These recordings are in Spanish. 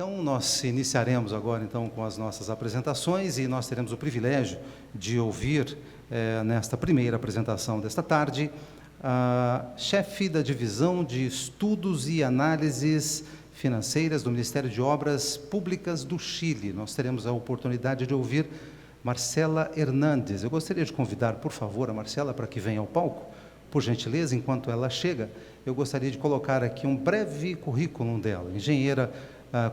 Então, nós iniciaremos agora então, com as nossas apresentações e nós teremos o privilégio de ouvir, nesta primeira apresentação desta tarde, a chefe da Divisão de Estudos e Análises Financeiras do Ministério de Obras Públicas do Chile. Nós teremos a oportunidade de ouvir Marcela Hernández. Eu gostaria de convidar, por favor, a Marcela para que venha ao palco. Por gentileza, enquanto ela chega, eu gostaria de colocar aqui um breve currículo dela. Engenheira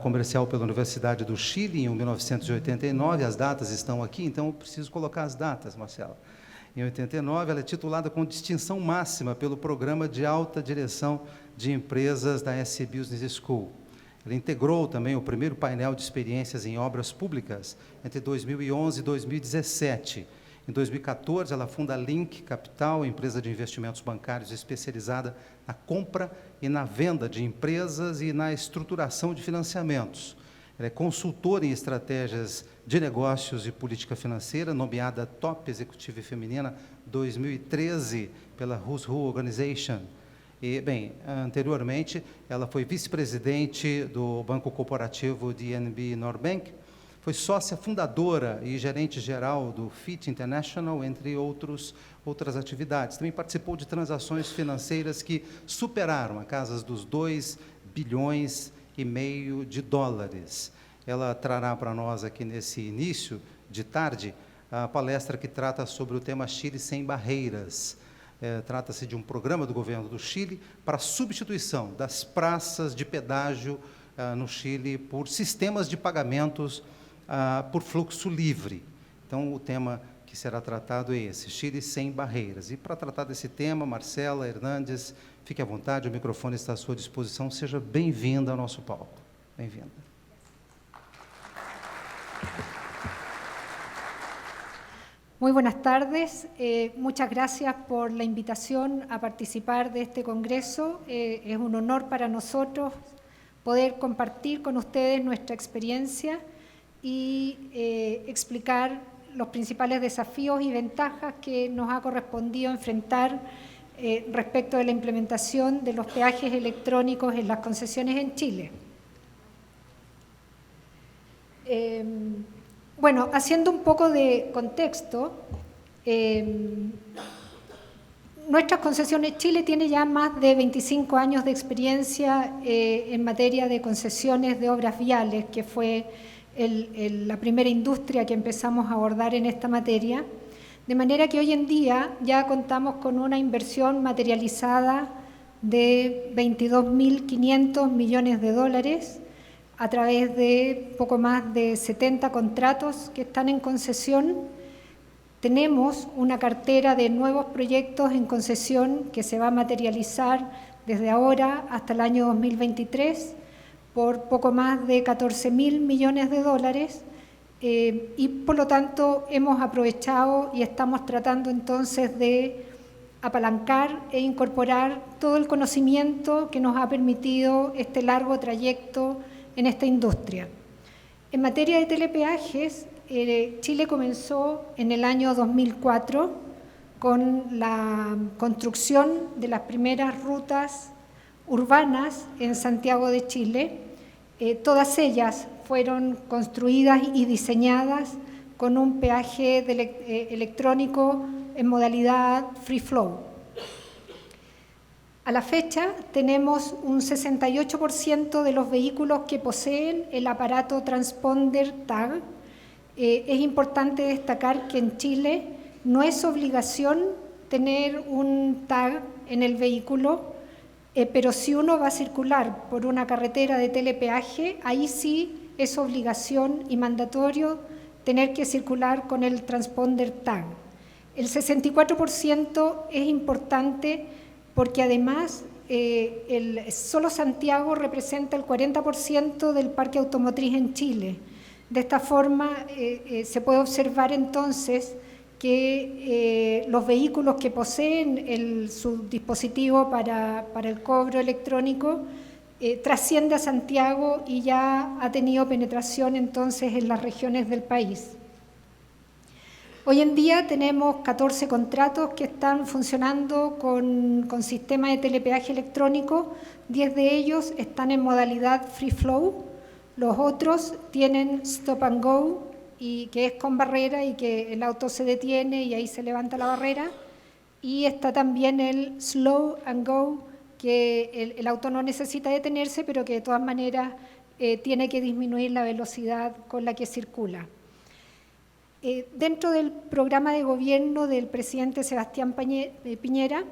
comercial pela Universidade do Chile, em 1989, as datas estão aqui, então eu preciso colocar as datas, Marcela. Em 89, ela é titulada com distinção máxima pelo Programa de Alta Direção de Empresas da SC Business School. Ela integrou também o primeiro painel de experiências em obras públicas entre 2011 e 2017. Em 2014, ela funda a Link Capital, empresa de investimentos bancários especializada na compra e na venda de empresas e na estruturação de financiamentos. Ela é consultora em estratégias de negócios e política financeira, nomeada Top Executiva Feminina 2013 pela Who's Who Organization. E, bem, anteriormente, ela foi vice-presidente do Banco Corporativo DNB Norbank, foi sócia fundadora e gerente-geral do FIT International, entre outras atividades. Também participou de transações financeiras que superaram a casa dos 2,5 bilhões de dólares. Ela trará para nós aqui nesse início de tarde a palestra que trata sobre o tema Chile sem barreiras. Trata-se de um programa do governo do Chile para a substituição das praças de pedágio no Chile por sistemas de pagamentos por fluxo livre. Então, o tema que será tratado é esse, Chile sem barreiras. E para tratar desse tema, Marcela Hernández, fique à vontade, o microfone está à sua disposição, seja bem-vinda ao nosso palco. Bem-vinda. Muy buenas tardes, muchas gracias por la invitación a participar de este congreso. Es un honor para nosotros poder compartir con ustedes nuestra experiencia y explicar los principales desafíos y ventajas que nos ha correspondido enfrentar respecto de la implementación de los peajes electrónicos en las concesiones en Chile. Bueno, haciendo un poco de contexto, nuestras concesiones Chile tiene ya más de 25 años de experiencia en materia de concesiones de obras viales, que fue la primera industria que empezamos a abordar en esta materia, de manera que hoy en día ya contamos con una inversión materializada de 22.500 millones de dólares a través de poco más de 70 contratos que están en concesión. Tenemos una cartera de nuevos proyectos en concesión que se va a materializar desde ahora hasta el año 2023, por poco más de 14.000 millones de dólares y por lo tanto hemos aprovechado y estamos tratando entonces de apalancar e incorporar todo el conocimiento que nos ha permitido este largo trayecto en esta industria. En materia de telepeajes, Chile comenzó en el año 2004 con la construcción de las primeras rutas urbanas en Santiago de Chile. Todas ellas fueron construidas y diseñadas con un peaje electrónico en modalidad free flow. A la fecha tenemos un 68% de los vehículos que poseen el aparato transponder TAG. Es importante destacar que en Chile no es obligación tener un TAG en el vehículo, pero si uno va a circular por una carretera de telepeaje, ahí sí es obligación y mandatorio tener que circular con el transponder TAG. El 64% es importante porque además solo Santiago representa el 40% del parque automotriz en Chile. De esta forma se puede observar entonces que los vehículos que poseen su dispositivo para el cobro electrónico trasciende a Santiago y ya ha tenido penetración entonces en las regiones del país. Hoy en día tenemos 14 contratos que están funcionando con sistema de telepeaje electrónico, 10 de ellos están en modalidad free flow, Los otros tienen stop and go, y que es con barrera y que el auto se detiene y ahí se levanta la barrera. Y está también el slow and go, que el auto no necesita detenerse, pero que de todas maneras tiene que disminuir la velocidad con la que circula. Dentro del programa de gobierno del presidente Sebastián Piñera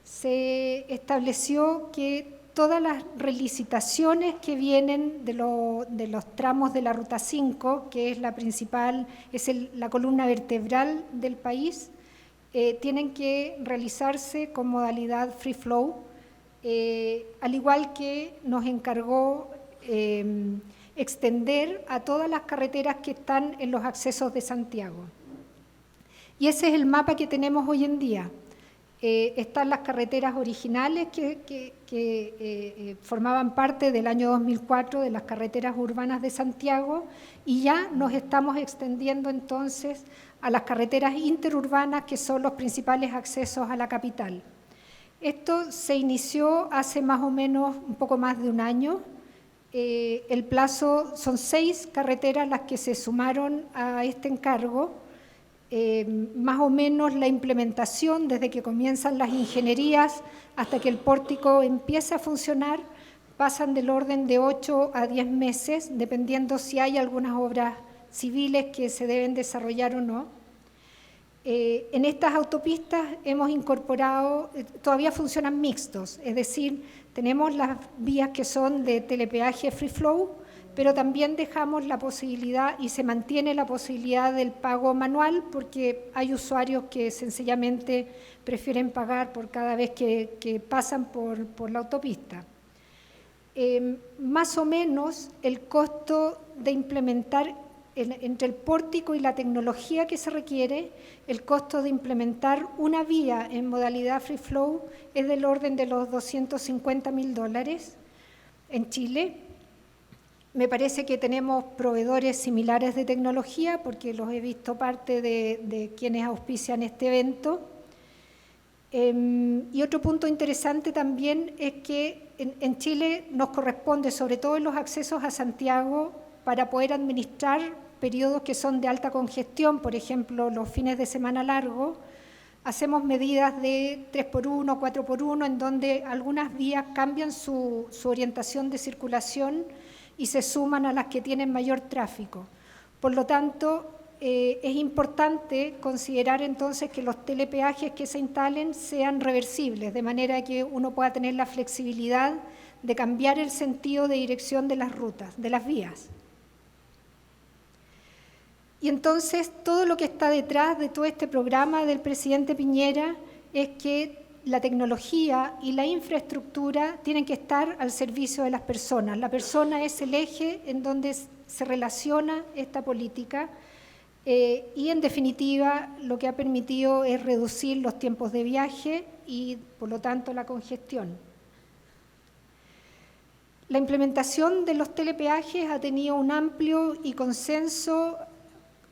se estableció que todas las relicitaciones que vienen de los tramos de la Ruta 5, que es la principal, es la columna vertebral del país, tienen que realizarse con modalidad free flow, al igual que nos encargó extender a todas las carreteras que están en los accesos de Santiago. Y ese es el mapa que tenemos hoy en día. Están las carreteras originales que formaban parte del año 2004 de las carreteras urbanas de Santiago, y ya nos estamos extendiendo entonces a las carreteras interurbanas, que son los principales accesos a la capital. Esto se inició hace más o menos un poco más de un año. El plazo, son 6 carreteras las que se sumaron a este encargo. Más o menos la implementación, desde que comienzan las ingenierías hasta que el pórtico empieza a funcionar, pasan del orden de 8 a 10 meses, dependiendo si hay algunas obras civiles que se deben desarrollar o no. En estas autopistas hemos incorporado, todavía funcionan mixtos, es decir, tenemos las vías que son de telepeaje free flow, pero también dejamos la posibilidad y se mantiene la posibilidad del pago manual, porque hay usuarios que sencillamente prefieren pagar por cada vez que pasan por la autopista. Más o menos el costo de implementar entre el pórtico y la tecnología que se requiere, el costo de implementar una vía en modalidad free flow es del orden de los $250.000 en Chile. Me parece que tenemos proveedores similares de tecnología, porque los he visto parte de quienes auspician este evento. Y otro punto interesante también es que en Chile nos corresponde, sobre todo en los accesos a Santiago, para poder administrar periodos que son de alta congestión, por ejemplo, los fines de semana largos, hacemos medidas de 3x1, 4x1, en donde algunas vías cambian su orientación de circulación y se suman a las que tienen mayor tráfico. Por lo tanto, es importante considerar entonces que los telepeajes que se instalen sean reversibles, de manera que uno pueda tener la flexibilidad de cambiar el sentido de dirección de las rutas, de las vías. Y entonces todo lo que está detrás de todo este programa del presidente Piñera es que la tecnología y la infraestructura tienen que estar al servicio de las personas. La persona es el eje en donde se relaciona esta política, y en definitiva lo que ha permitido es reducir los tiempos de viaje y por lo tanto la congestión. La implementación de los telepeajes ha tenido un amplio y consenso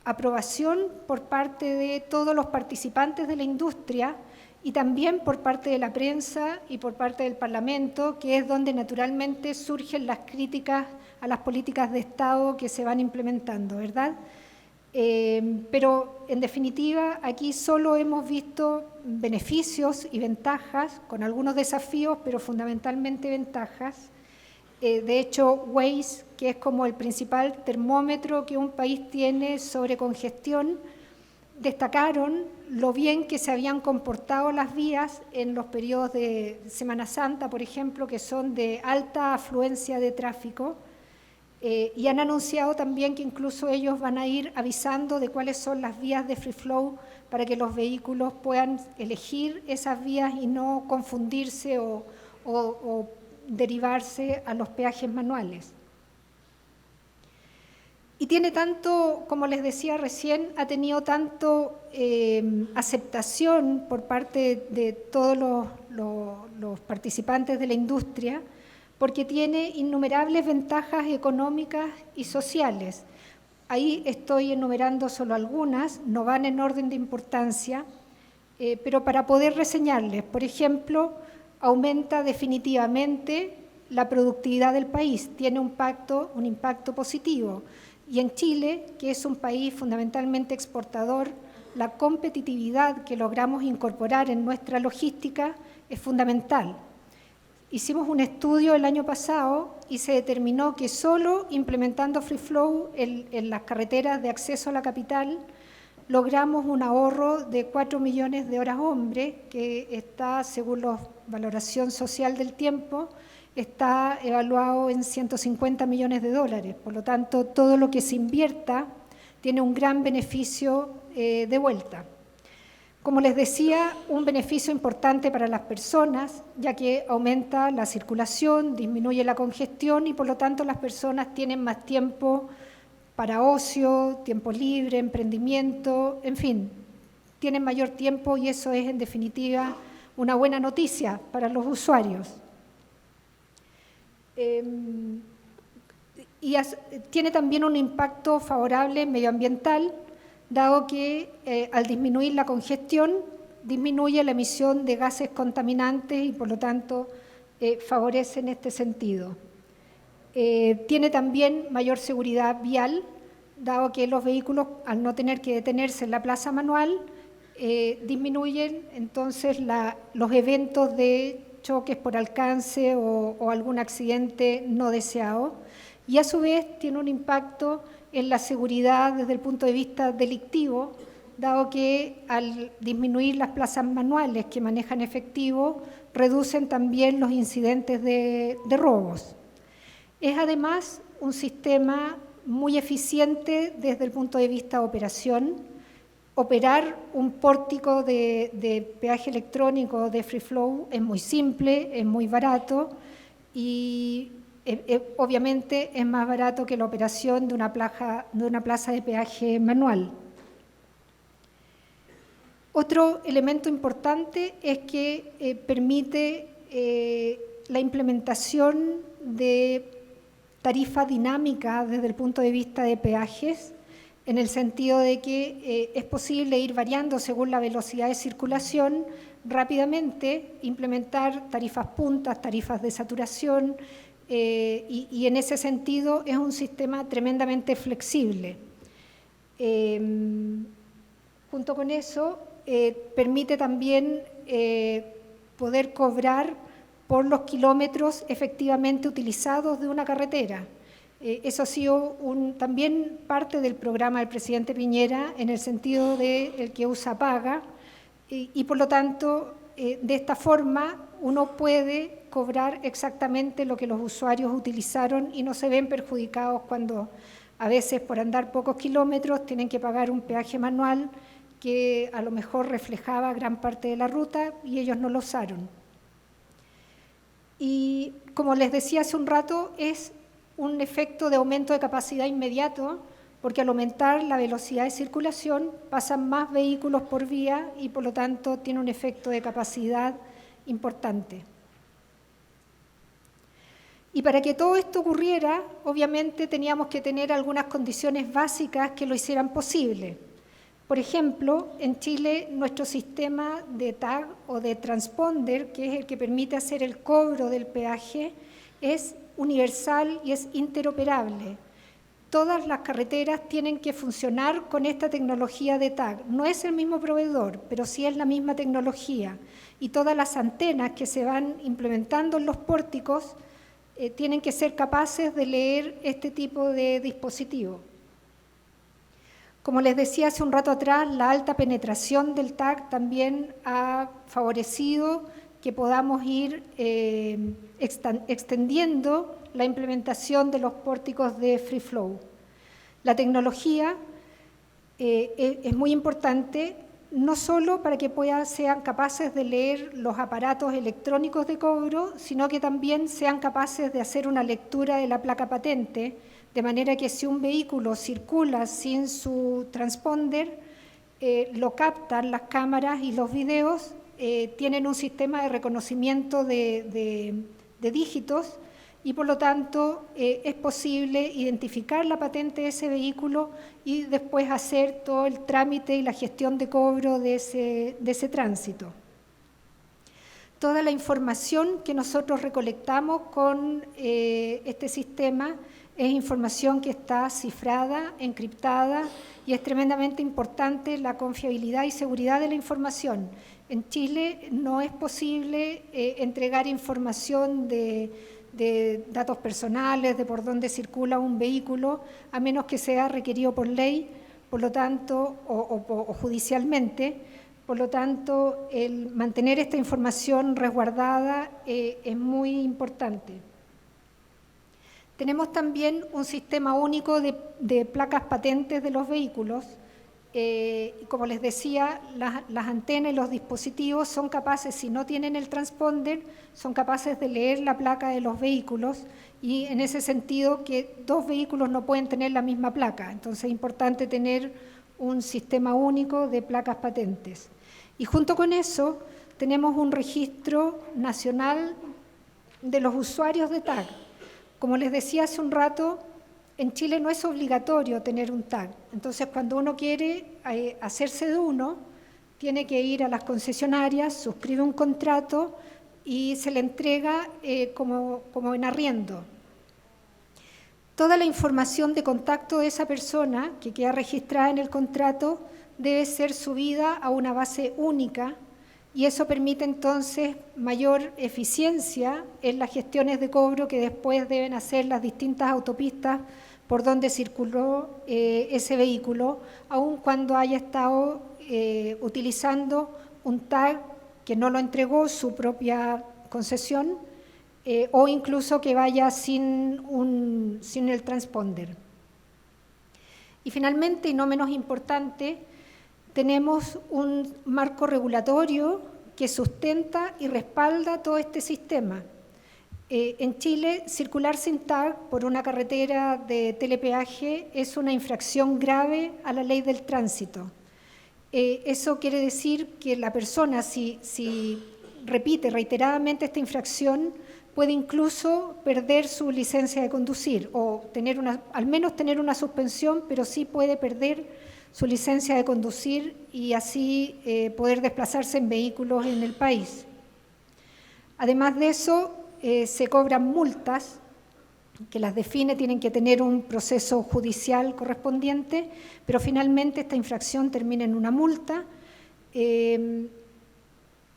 aprobación por parte de todos los participantes de la industria, y también por parte de la prensa y por parte del Parlamento, que es donde naturalmente surgen las críticas a las políticas de Estado que se van implementando, ¿verdad? Pero en definitiva aquí solo hemos visto beneficios y ventajas, con algunos desafíos, pero fundamentalmente ventajas. De hecho, Waze, que es como el principal termómetro que un país tiene sobre congestión, destacaron lo bien que se habían comportado las vías en los periodos de Semana Santa, por ejemplo, que son de alta afluencia de tráfico, y han anunciado también que incluso ellos van a ir avisando de cuáles son las vías de free flow para que los vehículos puedan elegir esas vías y no confundirse o derivarse a los peajes manuales. Y tiene tanto, como les decía recién, ha tenido tanto aceptación por parte de todos los participantes de la industria, porque tiene innumerables ventajas económicas y sociales. Ahí estoy enumerando solo algunas, no van en orden de importancia, pero para poder reseñarles, por ejemplo, aumenta definitivamente la productividad del país, tiene un impacto positivo. Y en Chile, que es un país fundamentalmente exportador, la competitividad que logramos incorporar en nuestra logística es fundamental. Hicimos un estudio el año pasado y se determinó que solo implementando Free Flow en las carreteras de acceso a la capital logramos un ahorro de 4 millones de horas hombre, que está, según la valoración social del tiempo, está evaluado en 150 millones de dólares. Por lo tanto, todo lo que se invierta tiene un gran beneficio de vuelta. Como les decía, un beneficio importante para las personas, ya que aumenta la circulación, disminuye la congestión y por lo tanto las personas tienen más tiempo para ocio, tiempo libre, emprendimiento, en fin, tienen mayor tiempo y eso es en definitiva una buena noticia para los usuarios. Tiene también un impacto favorable medioambiental, dado que al disminuir la congestión, disminuye la emisión de gases contaminantes y por lo tanto favorece en este sentido. Tiene también mayor seguridad vial, dado que los vehículos, al no tener que detenerse en la plaza manual, disminuyen entonces los eventos de choques por alcance o algún accidente no deseado, y a su vez tiene un impacto en la seguridad desde el punto de vista delictivo, dado que al disminuir las plazas manuales que manejan efectivo, reducen también los incidentes de robos. Es además un sistema muy eficiente desde el punto de vista de operación. Operar un pórtico de peaje electrónico de Free Flow es muy simple, es muy barato y obviamente es más barato que la operación de una plaza de peaje manual. Otro elemento importante es que permite la implementación de tarifa dinámica desde el punto de vista de peajes, en el sentido de que es posible ir variando según la velocidad de circulación rápidamente, implementar tarifas puntas, tarifas de saturación, y en ese sentido es un sistema tremendamente flexible. Junto con eso, permite también poder cobrar por los kilómetros efectivamente utilizados de una carretera. Eso ha sido también parte del programa del presidente Piñera, en el sentido de el que usa paga, y por lo tanto, de esta forma, uno puede cobrar exactamente lo que los usuarios utilizaron y no se ven perjudicados cuando a veces por andar pocos kilómetros tienen que pagar un peaje manual que a lo mejor reflejaba gran parte de la ruta y ellos no lo usaron. Y como les decía hace un rato, es un efecto de aumento de capacidad inmediato, porque al aumentar la velocidad de circulación pasan más vehículos por vía y por lo tanto tiene un efecto de capacidad importante. Y para que todo esto ocurriera, obviamente teníamos que tener algunas condiciones básicas que lo hicieran posible. Por ejemplo, en Chile nuestro sistema de tag o de transponder, que es el que permite hacer el cobro del peaje, es universal y es interoperable. Todas las carreteras tienen que funcionar con esta tecnología de tag. No es el mismo proveedor, pero sí es la misma tecnología. Y todas las antenas que se van implementando en los pórticos tienen que ser capaces de leer este tipo de dispositivo. Como les decía hace un rato atrás, la alta penetración del tag también ha favorecido que podamos ir extendiendo la implementación de los pórticos de Free Flow. La tecnología es muy importante, no solo para que sean capaces de leer los aparatos electrónicos de cobro, sino que también sean capaces de hacer una lectura de la placa patente, de manera que si un vehículo circula sin su transponder, lo captan las cámaras y los videos, tienen un sistema de reconocimiento de dígitos y por lo tanto es posible identificar la patente de ese vehículo y después hacer todo el trámite y la gestión de cobro de ese tránsito. Toda la información que nosotros recolectamos con este sistema es información que está cifrada, encriptada, y es tremendamente importante la confiabilidad y seguridad de la información. En Chile no es posible entregar información de datos personales, de por dónde circula un vehículo, a menos que sea requerido por ley, por lo tanto, o judicialmente. Por lo tanto, el mantener esta información resguardada es muy importante. Tenemos también un sistema único de placas patentes de los vehículos. Como les decía, las antenas y los dispositivos son capaces, si no tienen el transponder, son capaces de leer la placa de los vehículos, y en ese sentido que dos vehículos no pueden tener la misma placa. Entonces es importante tener un sistema único de placas patentes. Y junto con eso tenemos un registro nacional de los usuarios de tag. Como les decía hace un rato, en Chile no es obligatorio tener un tag. Entonces, cuando uno quiere hacerse de uno, tiene que ir a las concesionarias, suscribe un contrato y se le entrega como en arriendo. Toda la información de contacto de esa persona que queda registrada en el contrato debe ser subida a una base única, y eso permite entonces mayor eficiencia en las gestiones de cobro que después deben hacer las distintas autopistas por donde circuló ese vehículo, aun cuando haya estado utilizando un tag que no lo entregó su propia concesión, o incluso que vaya sin el transponder. Y finalmente, y no menos importante, tenemos un marco regulatorio que sustenta y respalda todo este sistema. En Chile, circular sin tag por una carretera de telepeaje es una infracción grave a la ley del tránsito. Eso quiere decir que la persona, si repite reiteradamente esta infracción, puede incluso perder su licencia de conducir, o al menos tener una suspensión, pero sí puede perder su licencia de conducir y así poder desplazarse en vehículos en el país. Además de eso, se cobran multas que las define, tienen que tener un proceso judicial correspondiente, pero finalmente esta infracción termina en una multa,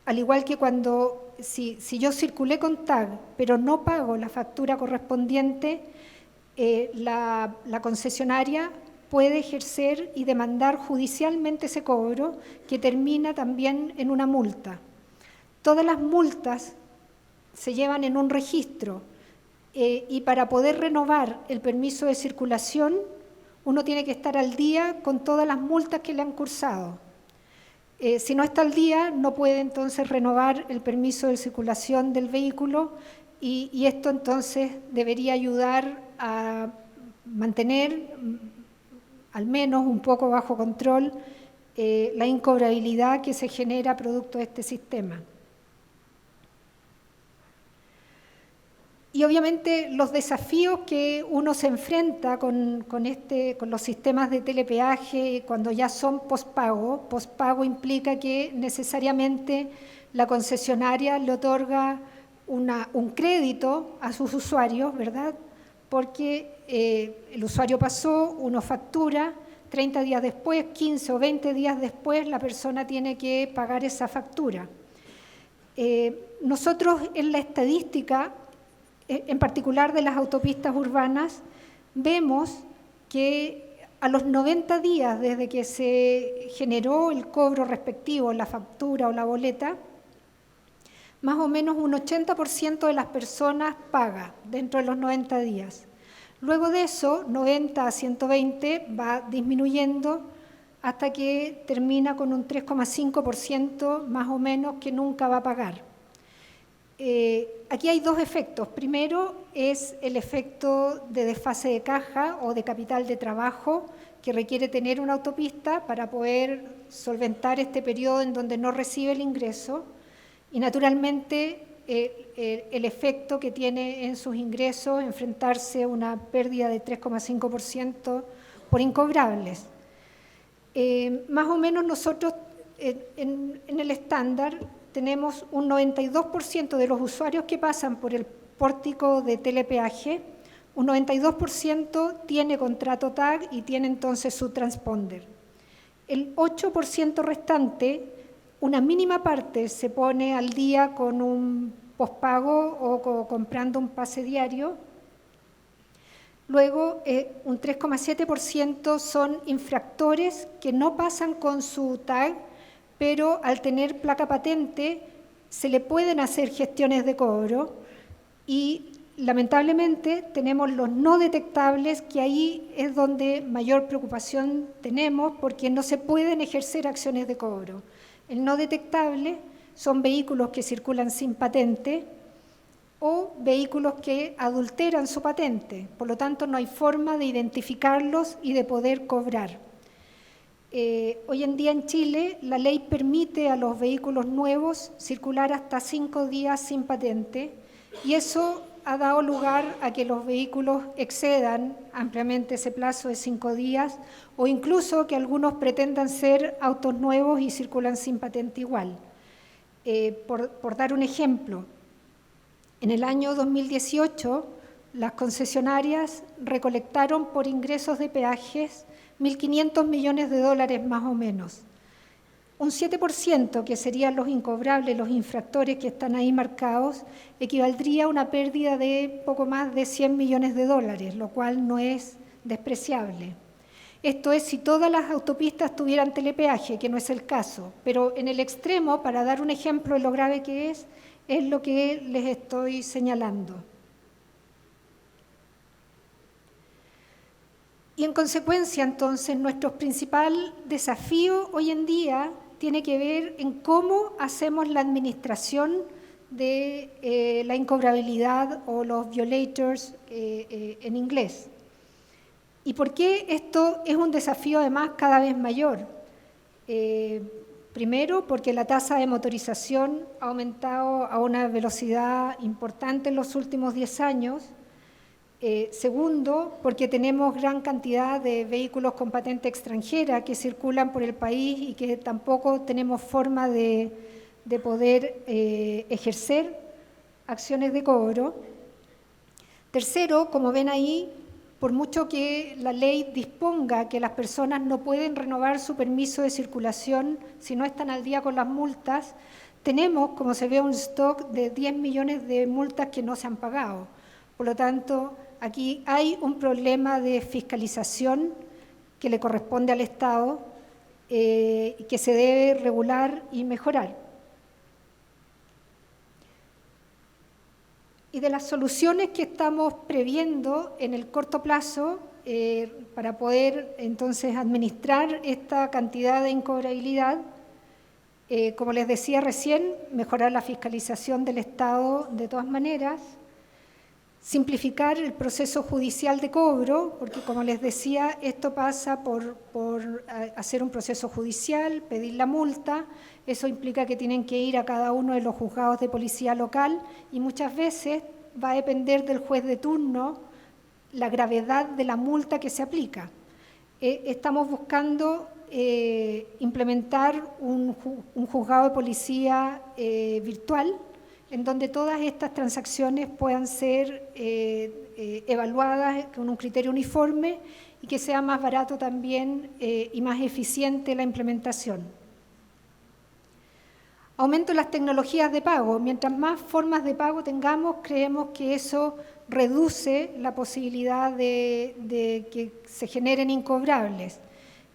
al igual que cuando, si yo circulé con tag, pero no pago la factura correspondiente, la concesionaria puede ejercer y demandar judicialmente ese cobro, que termina también en una multa. Todas las multas se llevan en un registro, y para poder renovar el permiso de circulación, uno tiene que estar al día con todas las multas que le han cursado. Si no está al día, no puede entonces renovar el permiso de circulación del vehículo, y esto entonces debería ayudar a mantener al menos un poco bajo control la incobrabilidad que se genera producto de este sistema. Y obviamente los desafíos que uno se enfrenta con los sistemas de telepeaje cuando ya son pospago implica que necesariamente la concesionaria le otorga un crédito a sus usuarios, ¿verdad? Porque el usuario pasó, uno factura, 30 días después, 15 o 20 días después, la persona tiene que pagar esa factura. Nosotros en la estadística, en particular de las autopistas urbanas, vemos que a los 90 días desde que se generó el cobro respectivo, la factura o la boleta, más o menos un 80% de las personas paga dentro de los 90 días. Luego de eso, 90 a 120 va disminuyendo hasta que termina con un 3,5% más o menos que nunca va a pagar. Aquí hay dos efectos. Primero es el efecto de desfase de caja o de capital de trabajo que requiere tener una autopista para poder solventar este periodo en donde no recibe el ingreso, y naturalmente el efecto que tiene en sus ingresos enfrentarse a una pérdida de 3,5% por incobrables. Más o menos nosotros en el estándar tenemos un 92% de los usuarios que pasan por el pórtico de telepeaje, un 92% tiene contrato TAG y tiene entonces su transponder. El 8% restante, una mínima parte se pone al día con un pospago o comprando un pase diario. Luego, un 3,7% son infractores que no pasan con su TAG, pero al tener placa patente se le pueden hacer gestiones de cobro y lamentablemente tenemos los no detectables, que ahí es donde mayor preocupación tenemos porque no se pueden ejercer acciones de cobro. El no detectable son vehículos que circulan sin patente o vehículos que adulteran su patente, por lo tanto no hay forma de identificarlos y de poder cobrar. Hoy en día en Chile la ley permite a los vehículos nuevos circular hasta 5 días sin patente y eso ha dado lugar a que los vehículos excedan ampliamente ese plazo de 5 días o incluso que algunos pretendan ser autos nuevos y circulan sin patente igual. Por dar un ejemplo, en el año 2018 las concesionarias recolectaron por ingresos de peajes 1.500 millones de dólares más o menos. Un 7%, que serían los incobrables, los infractores que están ahí marcados, equivaldría a una pérdida de poco más de 100 millones de dólares, lo cual no es despreciable. Esto es si todas las autopistas tuvieran telepeaje, que no es el caso, pero en el extremo, para dar un ejemplo de lo grave que es lo que les estoy señalando. Y en consecuencia, entonces, nuestro principal desafío hoy en día tiene que ver en cómo hacemos la administración de la incobrabilidad o los violators en inglés. ¿Y por qué esto es un desafío además cada vez mayor? Primero, porque la tasa de motorización ha aumentado a una velocidad importante en los últimos 10 años. Segundo, porque tenemos gran cantidad de vehículos con patente extranjera que circulan por el país y que tampoco tenemos forma de poder ejercer acciones de cobro. Tercero, como ven ahí, por mucho que la ley disponga que las personas no pueden renovar su permiso de circulación si no están al día con las multas, tenemos, como se ve, un stock de 10 millones de multas que no se han pagado. Por lo tanto, aquí hay un problema de fiscalización que le corresponde al Estado y que se debe regular y mejorar. Y de las soluciones que estamos previendo en el corto plazo para poder entonces administrar esta cantidad de incobrabilidad, como les decía recién, mejorar la fiscalización del Estado de todas maneras, simplificar el proceso judicial de cobro, porque como les decía, esto pasa por hacer un proceso judicial, pedir la multa, eso implica que tienen que ir a cada uno de los juzgados de policía local y muchas veces va a depender del juez de turno la gravedad de la multa que se aplica. Estamos buscando implementar un juzgado de policía virtual, en donde todas estas transacciones puedan ser evaluadas con un criterio uniforme y que sea más barato también y más eficiente la implementación. Aumento de las tecnologías de pago. Mientras más formas de pago tengamos, creemos que eso reduce la posibilidad de que se generen incobrables.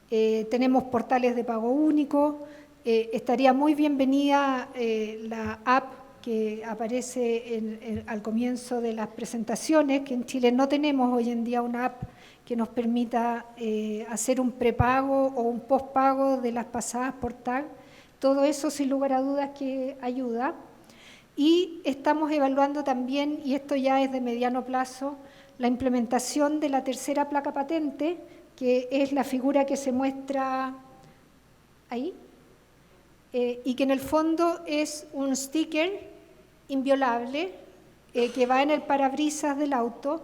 Tenemos portales de pago único, estaría muy bienvenida la app que aparece al comienzo de las presentaciones, que en Chile no tenemos hoy en día una app que nos permita hacer un prepago o un postpago de las pasadas por TAG. Todo eso, sin lugar a dudas, que ayuda. Y estamos evaluando también, y esto ya es de mediano plazo, la implementación de la tercera placa patente, que es la figura que se muestra ahí, y que en el fondo es un sticker inviolable que va en el parabrisas del auto.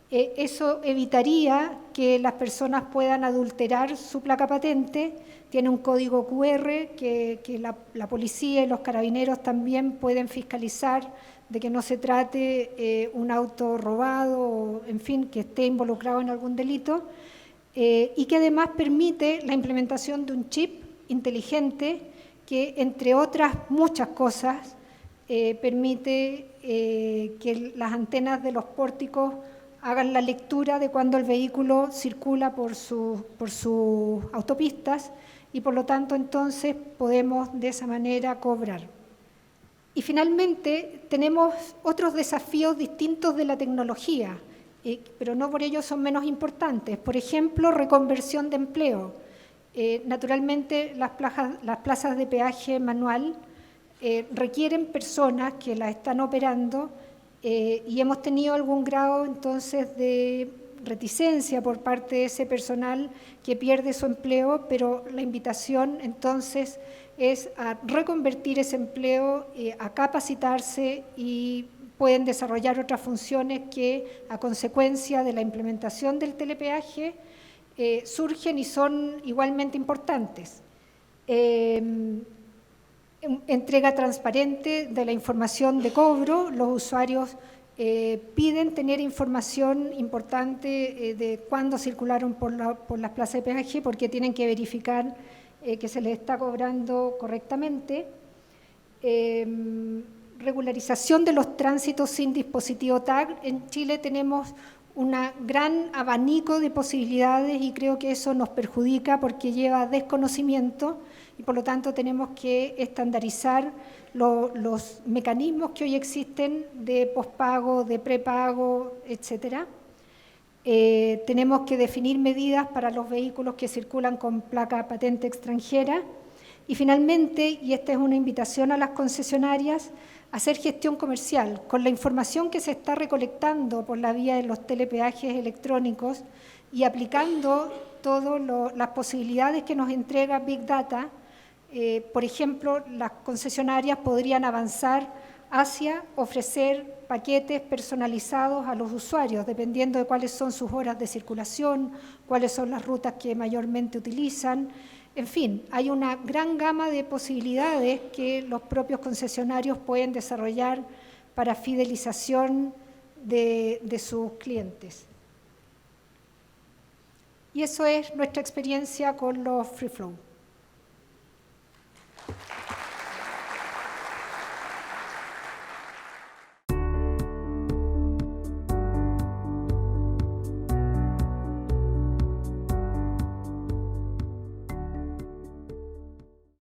Eso evitaría que las personas puedan adulterar su placa patente. Tiene un código QR que la policía y los carabineros también pueden fiscalizar de que no se trate un auto robado o, en fin, que esté involucrado en algún delito, y que además permite la implementación de un chip inteligente que, entre otras muchas cosas, permite que las antenas de los pórticos hagan la lectura de cuando el vehículo circula por sus autopistas y por lo tanto entonces podemos de esa manera cobrar. Y finalmente tenemos otros desafíos distintos de la tecnología, pero no por ello son menos importantes. Por ejemplo, reconversión de empleo. Naturalmente las plazas de peaje manual requieren personas que las están operando y hemos tenido algún grado entonces de reticencia por parte de ese personal que pierde su empleo, pero la invitación entonces es a reconvertir ese empleo, a capacitarse y pueden desarrollar otras funciones que a consecuencia de la implementación del telepeaje surgen y son igualmente importantes. Entrega transparente de la información de cobro. Los usuarios piden tener información importante de cuándo circularon por las plazas de peaje porque tienen que verificar que se les está cobrando correctamente. Regularización de los tránsitos sin dispositivo TAG. En Chile tenemos un gran abanico de posibilidades y creo que eso nos perjudica porque lleva desconocimiento y por lo tanto tenemos que estandarizar los mecanismos que hoy existen de pospago, de prepago, etcétera. Tenemos que definir medidas para los vehículos que circulan con placa patente extranjera y finalmente, y esta es una invitación a las concesionarias, hacer gestión comercial. Con la información que se está recolectando por la vía de los telepeajes electrónicos y aplicando todas las posibilidades que nos entrega Big Data, por ejemplo, las concesionarias podrían avanzar hacia ofrecer paquetes personalizados a los usuarios, dependiendo de cuáles son sus horas de circulación, cuáles son las rutas que mayormente utilizan. En fin, hay una gran gama de posibilidades que los propios concesionarios pueden desarrollar para fidelización de sus clientes. Y eso es nuestra experiencia con los Free Flow.